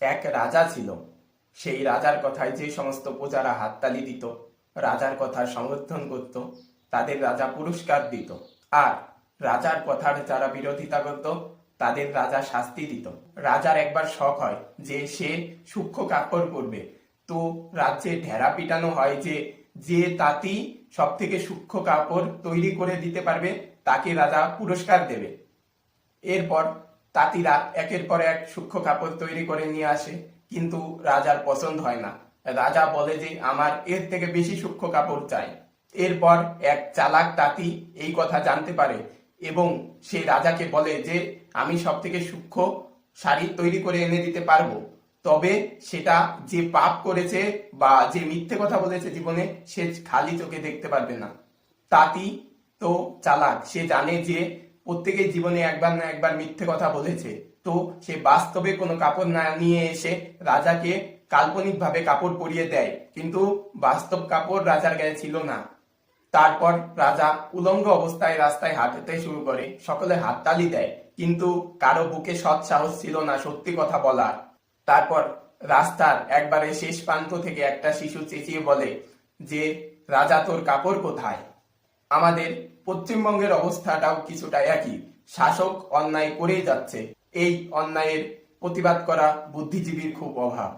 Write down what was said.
এক রাজা ছিল। সেই রাজার কথায় যে সমস্ত প্রজারা হাততালি দিত, রাজার কথার সমর্থন করত, তাদের রাজা পুরস্কার দিত। আর রাজার কথার যারা বিরোধিতা করত, তাদের রাজা শাস্তি দিত। রাজার একবার শখ হয় যে সে সূক্ষ্ম কাপড় পরবে। তো রাজ্যে ঢেরা পিটানো হয় যে যে তাঁতি সব থেকে সূক্ষ্ম কাপড় তৈরি করে দিতে পারবে তাকে রাজা পুরস্কার দেবে। এরপর তাঁতিরা একের পর এক সূক্ষ্ম কাপড় তৈরি করে নিয়ে আসে, কিন্তু রাজার পছন্দ হয় না। রাজা বলে যে আমার এর থেকে বেশি সূক্ষ্ম কাপড় চাই। এরপর এক চালাক তাঁতি এই কথা জানতে পারে এবং সে রাজাকে বলে যে আমি সব থেকে সূক্ষ্ম শাড়ি তৈরি করে এনে দিতে পারবো, তবে সেটা যে পাপ করেছে বা যে মিথ্যে কথা বলেছে জীবনে, সে খালি চোখে দেখতে পারবে না। তাঁতি তো চালাক, সে জানে যে প্রত্যেকের জীবনে একবার না একবার মিথ্যে কথা বলেছে। তো সে বাস্তবে কোনো কাপড় না নিয়ে এসে রাজাকে কাল্পনিক ভাবে কাপড় পরিয়ে দেয়, কিন্তু বাস্তব কাপড় রাজার গায়ে ছিল না। তারপর রাজা উলঙ্গ অবস্থায় রাস্তায় হাঁটতে শুরু করে, সকলে হাততালি দেয়, কিন্তু কারো বুকে সৎ সাহস ছিল না সত্যি কথা বলার। তারপর রাস্তার একবারে শেষ প্রান্ত থেকে একটা শিশু চেঁচিয়ে বলে যে রাজা তোর কাপড় কোথায়। আমাদের পশ্চিমবঙ্গের অবস্থাটাও কিছুটা একই। শাসক অন্যায় করেই যাচ্ছে, এই অন্যায়ের প্রতিবাদ করা বুদ্ধিজীবীর খুব অভাব।